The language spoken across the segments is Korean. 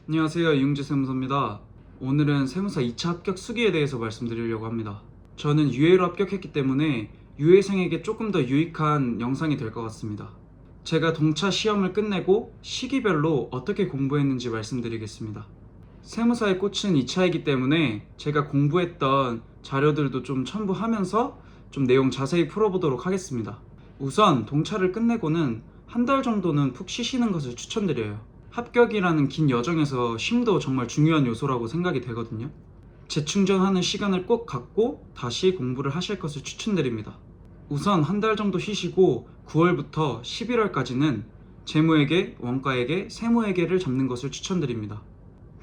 안녕하세요. 이용재 세무사입니다. 오늘은 세무사 2차 합격 수기에 대해서 말씀드리려고 합니다. 저는 유예로 합격했기 때문에 유예생에게 조금 더 유익한 영상이 될 것 같습니다. 제가 동차 시험을 끝내고 시기별로 어떻게 공부했는지 말씀드리겠습니다. 세무사의 꽃은 2차이기 때문에 제가 공부했던 자료들도 좀 첨부하면서 좀 내용 자세히 풀어보도록 하겠습니다. 우선 동차를 끝내고는 한 달 정도는 푹 쉬시는 것을 추천드려요. 합격이라는 긴 여정에서 쉼도 정말 중요한 요소라고 생각이 되거든요. 재충전하는 시간을 꼭 갖고 다시 공부를 하실 것을 추천드립니다. 우선 한 달 정도 쉬시고 9월부터 11월까지는 재무회계, 원가회계, 세무회계를 잡는 것을 추천드립니다.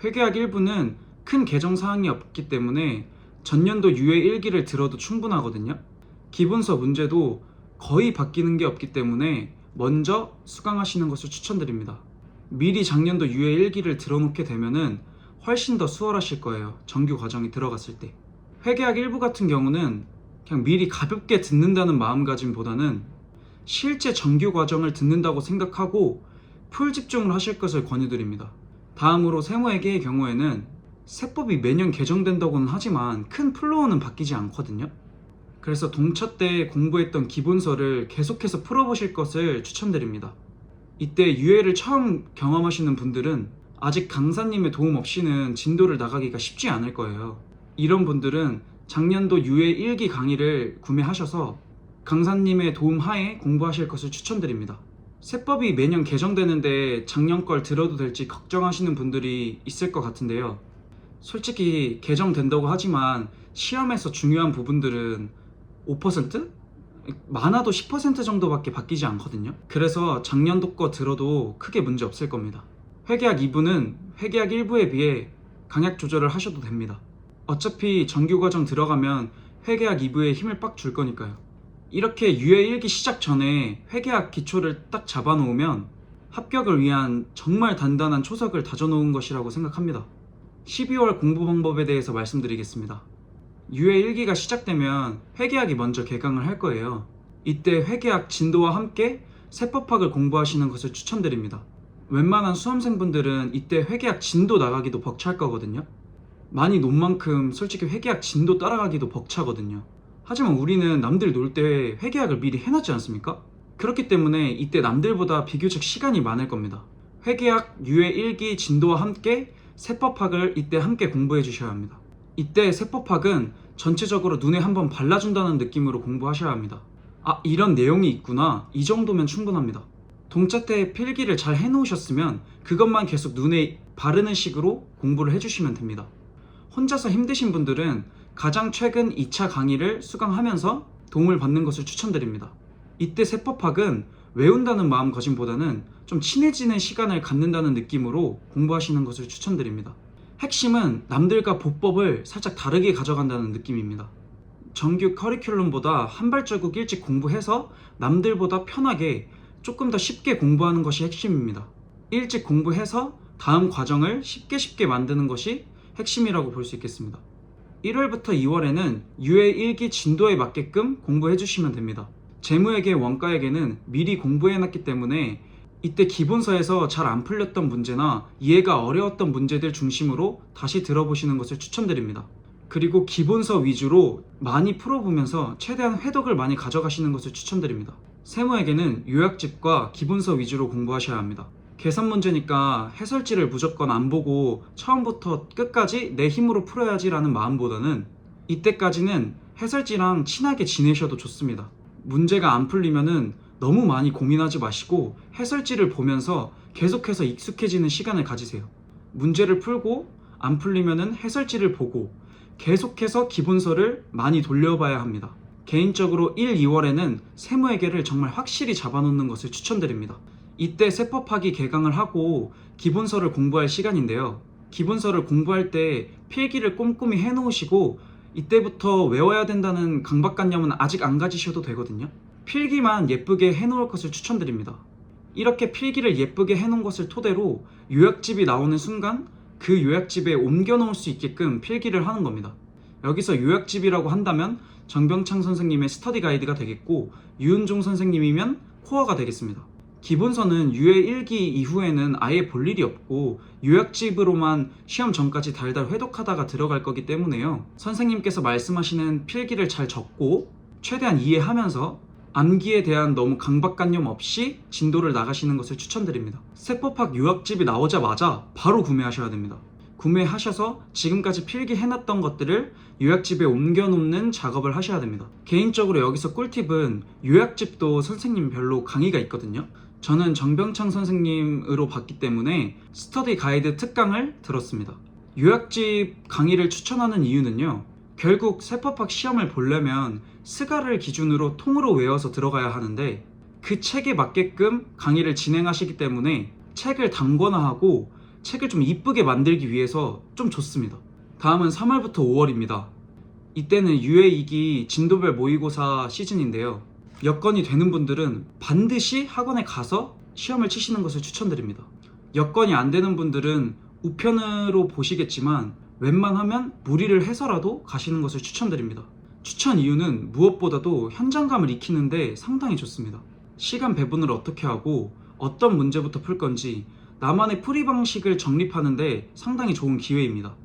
회계학 1부는 큰 개정 사항이 없기 때문에 전년도 유예 1기를 들어도 충분하거든요. 기본서 문제도 거의 바뀌는 게 없기 때문에 먼저 수강하시는 것을 추천드립니다. 미리 작년도 유예 1기를 들어놓게 되면은 훨씬 더 수월하실 거예요. 정규 과정이 들어갔을 때. 회계학 1부 같은 경우는 그냥 미리 가볍게 듣는다는 마음가짐보다는 실제 정규 과정을 듣는다고 생각하고 풀 집중을 하실 것을 권유드립니다. 다음으로 세무회계의 경우에는 세법이 매년 개정된다고는 하지만 큰 플로우는 바뀌지 않거든요. 그래서 동차 때 공부했던 기본서를 계속해서 풀어보실 것을 추천드립니다. 이때 유예를 처음 경험하시는 분들은 아직 강사님의 도움 없이는 진도를 나가기가 쉽지 않을 거예요. 이런 분들은 작년도 유예 1기 강의를 구매하셔서 강사님의 도움 하에 공부하실 것을 추천드립니다. 세법이 매년 개정되는데 작년 걸 들어도 될지 걱정하시는 분들이 있을 것 같은데요. 솔직히 개정된다고 하지만 시험에서 중요한 부분들은 5%? 많아도 10% 정도밖에 바뀌지 않거든요. 그래서 작년도 거 들어도 크게 문제 없을 겁니다. 회계학 2부는 회계학 1부에 비해 강약 조절을 하셔도 됩니다. 어차피 정규 과정 들어가면 회계학 2부에 힘을 빡 줄 거니까요. 이렇게 유예 1기 시작 전에 회계학 기초를 딱 잡아놓으면 합격을 위한 정말 단단한 초석을 다져놓은 것이라고 생각합니다. 12월 공부 방법에 대해서 말씀드리겠습니다. 유예 1기가 시작되면 회계학이 먼저 개강을 할 거예요. 이때 회계학 진도와 함께 세법학을 공부하시는 것을 추천드립니다. 웬만한 수험생분들은 이때 회계학 진도 나가기도 벅찰 거거든요. 많이 논 만큼 솔직히 회계학 진도 따라가기도 벅차거든요. 하지만 우리는 남들 놀 때 회계학을 미리 해놨지 않습니까? 그렇기 때문에 이때 남들보다 비교적 시간이 많을 겁니다. 회계학 유예 1기 진도와 함께 세법학을 이때 함께 공부해 주셔야 합니다. 이때 세법학은 전체적으로 눈에 한번 발라준다는 느낌으로 공부하셔야 합니다. 아, 이런 내용이 있구나. 이 정도면 충분합니다. 동차 때 필기를 잘 해놓으셨으면 그것만 계속 눈에 바르는 식으로 공부를 해주시면 됩니다. 혼자서 힘드신 분들은 가장 최근 2차 강의를 수강하면서 도움을 받는 것을 추천드립니다. 이때 세법학은 외운다는 마음가짐보다는 좀 친해지는 시간을 갖는다는 느낌으로 공부하시는 것을 추천드립니다. 핵심은 남들과 보법을 살짝 다르게 가져간다는 느낌입니다. 정규 커리큘럼보다 한 발자국 일찍 공부해서 남들보다 편하게 조금 더 쉽게 공부하는 것이 핵심입니다. 일찍 공부해서 다음 과정을 쉽게 만드는 것이 핵심이라고 볼 수 있겠습니다. 1월부터 2월에는 유예 1기 진도에 맞게끔 공부해 주시면 됩니다. 재무회계, 원가회계는 미리 공부해놨기 때문에 이때 기본서에서 잘 안 풀렸던 문제나 이해가 어려웠던 문제들 중심으로 다시 들어보시는 것을 추천드립니다. 그리고 기본서 위주로 많이 풀어보면서 최대한 회독을 많이 가져가시는 것을 추천드립니다. 세무회계는 요약집과 기본서 위주로 공부하셔야 합니다. 계산 문제니까 해설지를 무조건 안 보고 처음부터 끝까지 내 힘으로 풀어야지라는 마음보다는 이때까지는 해설지랑 친하게 지내셔도 좋습니다. 문제가 안 풀리면은 너무 많이 고민하지 마시고 해설지를 보면서 계속해서 익숙해지는 시간을 가지세요. 문제를 풀고 안 풀리면은 해설지를 보고 계속해서 기본서를 많이 돌려봐야 합니다. 개인적으로 1, 2월에는 세무회계를 정말 확실히 잡아놓는 것을 추천드립니다. 이때 세법학이 개강을 하고 기본서를 공부할 시간인데요. 기본서를 공부할 때 필기를 꼼꼼히 해놓으시고 이때부터 외워야 된다는 강박관념은 아직 안 가지셔도 되거든요. 필기만 예쁘게 해놓을 것을 추천드립니다. 이렇게 필기를 예쁘게 해놓은 것을 토대로 요약집이 나오는 순간 그 요약집에 옮겨 놓을 수 있게끔 필기를 하는 겁니다. 여기서 요약집이라고 한다면 정병창 선생님의 스터디 가이드가 되겠고 유은종 선생님이면 코어가 되겠습니다. 기본서는 유예 1기 이후에는 아예 볼 일이 없고 요약집으로만 시험 전까지 달달 회독하다가 들어갈 거기 때문에요. 선생님께서 말씀하시는 필기를 잘 적고 최대한 이해하면서 암기에 대한 너무 강박관념 없이 진도를 나가시는 것을 추천드립니다. 세법학 요약집이 나오자마자 바로 구매하셔야 됩니다. 구매하셔서 지금까지 필기해놨던 것들을 요약집에 옮겨놓는 작업을 하셔야 됩니다. 개인적으로 여기서 꿀팁은 요약집도 선생님별로 강의가 있거든요. 저는 정병창 선생님으로 봤기 때문에 스터디 가이드 특강을 들었습니다. 요약집 강의를 추천하는 이유는요. 결국 세법학 시험을 보려면 스가를 기준으로 통으로 외워서 들어가야 하는데 그 책에 맞게끔 강의를 진행하시기 때문에 책을 단권화하고 책을 좀 이쁘게 만들기 위해서 좀 좋습니다. 다음은 3월부터 5월입니다. 이때는 유예 2기 진도별 모의고사 시즌인데요. 여건이 되는 분들은 반드시 학원에 가서 시험을 치시는 것을 추천드립니다. 여건이 안 되는 분들은 우편으로 보시겠지만 웬만하면 무리를 해서라도 가시는 것을 추천드립니다. 추천 이유는 무엇보다도 현장감을 익히는데 상당히 좋습니다. 시간 배분을 어떻게 하고 어떤 문제부터 풀 건지 나만의 풀이 방식을 정립하는데 상당히 좋은 기회입니다.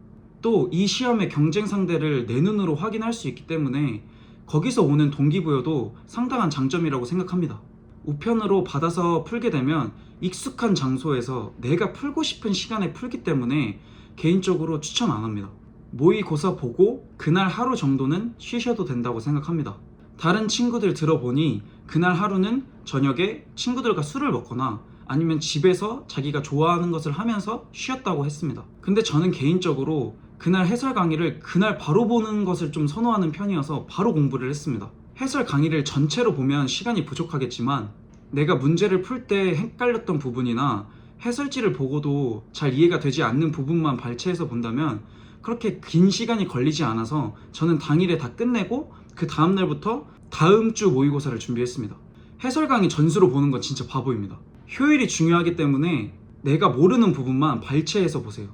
또 이 시험의 경쟁 상대를 내 눈으로 확인할 수 있기 때문에 거기서 오는 동기부여도 상당한 장점이라고 생각합니다. 우편으로 받아서 풀게 되면 익숙한 장소에서 내가 풀고 싶은 시간에 풀기 때문에 개인적으로 추천 안 합니다. 모의고사 보고 그날 하루 정도는 쉬셔도 된다고 생각합니다. 다른 친구들 들어보니 그날 하루는 저녁에 친구들과 술을 먹거나 아니면 집에서 자기가 좋아하는 것을 하면서 쉬었다고 했습니다. 근데 저는 개인적으로 그날 해설 강의를 그날 바로 보는 것을 좀 선호하는 편이어서 바로 공부를 했습니다. 해설 강의를 전체로 보면 시간이 부족하겠지만 내가 문제를 풀 때 헷갈렸던 부분이나 해설지를 보고도 잘 이해가 되지 않는 부분만 발췌해서 본다면 그렇게 긴 시간이 걸리지 않아서 저는 당일에 다 끝내고 그 다음날부터 다음 주 모의고사를 준비했습니다. 해설 강의 전수로 보는 건 진짜 바보입니다. 효율이 중요하기 때문에 내가 모르는 부분만 발췌해서 보세요.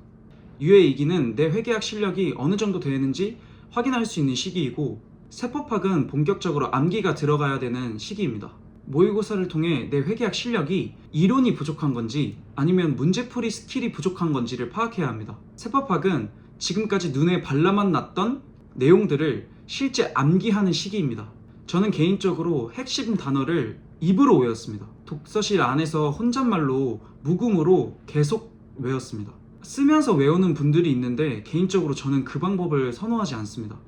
유예 2기는 내 회계학 실력이 어느 정도 되는지 확인할 수 있는 시기이고 세법학은 본격적으로 암기가 들어가야 되는 시기입니다. 모의고사를 통해 내 회계학 실력이 이론이 부족한 건지 아니면 문제풀이 스킬이 부족한 건지를 파악해야 합니다. 세법학은 지금까지 눈에 발라만 놨던 내용들을 실제 암기하는 시기입니다. 저는 개인적으로 핵심 단어를 입으로 외웠습니다. 독서실 안에서 혼잣말로 묵음으로 계속 외웠습니다. 쓰면서 외우는 분들이 있는데 개인적으로 저는 그 방법을 선호하지 않습니다.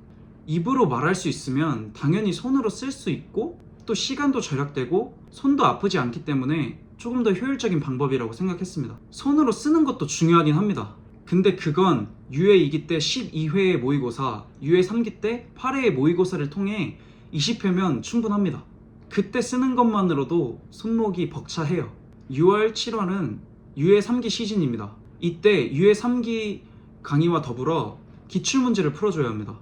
입으로 말할 수 있으면 당연히 손으로 쓸 수 있고 또 시간도 절약되고 손도 아프지 않기 때문에 조금 더 효율적인 방법이라고 생각했습니다. 손으로 쓰는 것도 중요하긴 합니다. 근데 그건 유예 2기 때 12회의 모의고사, 유예 3기 때 8회의 모의고사를 통해 20회면 충분합니다. 그때 쓰는 것만으로도 손목이 벅차해요. 6월, 7월은 유예 3기 시즌입니다. 이때 유예 3기 강의와 더불어 기출문제를 풀어줘야 합니다.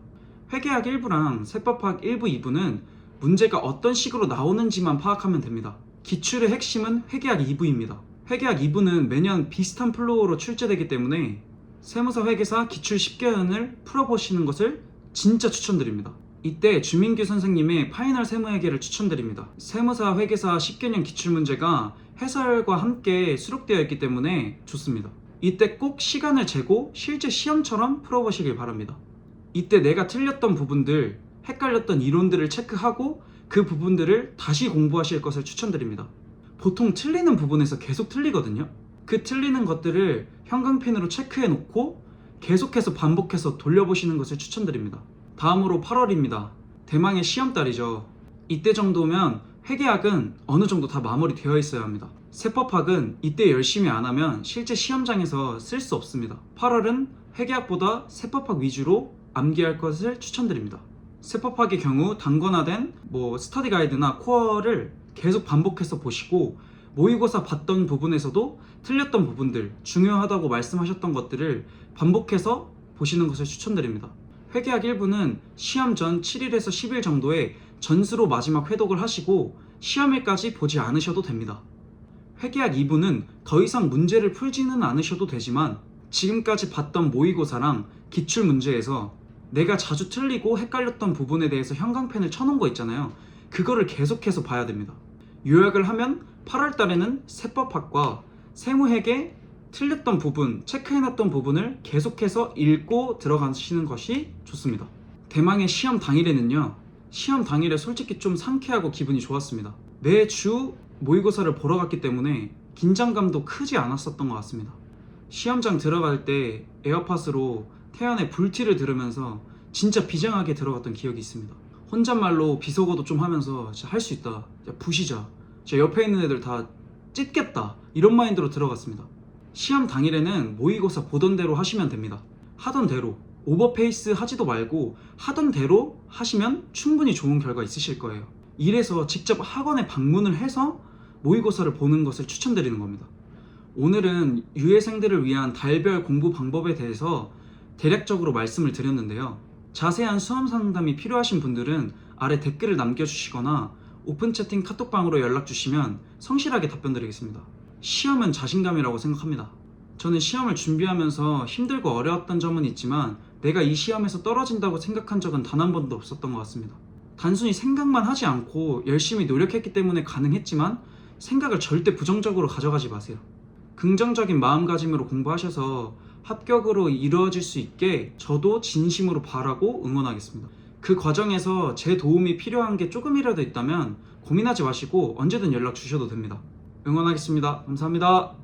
회계학 1부랑 세법학 1부, 2부는 문제가 어떤 식으로 나오는지만 파악하면 됩니다. 기출의 핵심은 회계학 2부입니다. 회계학 2부는 매년 비슷한 플로우로 출제되기 때문에 세무사 회계사 기출 10개연을 풀어보시는 것을 진짜 추천드립니다. 이때 주민규 선생님의 파이널 세무회계를 추천드립니다. 세무사 회계사 10개년 기출문제가 해설과 함께 수록되어 있기 때문에 좋습니다. 이때 꼭 시간을 재고 실제 시험처럼 풀어보시길 바랍니다. 이때 내가 틀렸던 부분들, 헷갈렸던 이론들을 체크하고 그 부분들을 다시 공부하실 것을 추천드립니다. 보통 틀리는 부분에서 계속 틀리거든요. 그 틀리는 것들을 형광펜으로 체크해 놓고 계속해서 반복해서 돌려보시는 것을 추천드립니다. 다음으로 8월입니다. 대망의 시험달이죠. 이때 정도면 회계학은 어느 정도 다 마무리되어 있어야 합니다. 세법학은 이때 열심히 안 하면 실제 시험장에서 쓸 수 없습니다. 8월은 회계학보다 세법학 위주로 암기할 것을 추천드립니다. 세법학의 경우 단권화된 스터디 가이드나 코어를 계속 반복해서 보시고 모의고사 봤던 부분에서도 틀렸던 부분들, 중요하다고 말씀하셨던 것들을 반복해서 보시는 것을 추천드립니다. 회계학 1부는 시험 전 7일에서 10일 정도의 전수로 마지막 회독을 하시고 시험일까지 보지 않으셔도 됩니다. 회계학 2부는 더 이상 문제를 풀지는 않으셔도 되지만 지금까지 봤던 모의고사랑 기출문제에서 내가 자주 틀리고 헷갈렸던 부분에 대해서 형광펜을 쳐놓은 거 있잖아요. 그거를 계속해서 봐야 됩니다. 요약을 하면 8월 달에는 세법학과 세무회계 틀렸던 부분, 체크해놨던 부분을 계속해서 읽고 들어가시는 것이 좋습니다. 대망의 시험 당일에는요, 시험 당일에 솔직히 좀 상쾌하고 기분이 좋았습니다. 매주 모의고사를 보러 갔기 때문에 긴장감도 크지 않았었던 것 같습니다. 시험장 들어갈 때 에어팟으로 태연의 불티를 들으면서 진짜 비장하게 들어갔던 기억이 있습니다. 혼잣말로 비속어도 좀 하면서 할 수 있다, 부시자, 옆에 있는 애들 다 찢겠다, 이런 마인드로 들어갔습니다. 시험 당일에는 모의고사 보던 대로 하시면 됩니다. 하던 대로, 오버페이스 하지도 말고 하던 대로 하시면 충분히 좋은 결과 있으실 거예요. 이래서 직접 학원에 방문을 해서 모의고사를 보는 것을 추천드리는 겁니다. 오늘은 유예생들을 위한 달별 공부 방법에 대해서 대략적으로 말씀을 드렸는데요. 자세한 수험 상담이 필요하신 분들은 아래 댓글을 남겨주시거나 오픈 채팅 카톡방으로 연락 주시면 성실하게 답변 드리겠습니다. 시험은 자신감이라고 생각합니다. 저는 시험을 준비하면서 힘들고 어려웠던 점은 있지만 내가 이 시험에서 떨어진다고 생각한 적은 단 한 번도 없었던 것 같습니다. 단순히 생각만 하지 않고 열심히 노력했기 때문에 가능했지만 생각을 절대 부정적으로 가져가지 마세요. 긍정적인 마음가짐으로 공부하셔서 합격으로 이루어질 수 있게 저도 진심으로 바라고 응원하겠습니다. 그 과정에서 제 도움이 필요한 게 조금이라도 있다면 고민하지 마시고 언제든 연락 주셔도 됩니다. 응원하겠습니다. 감사합니다.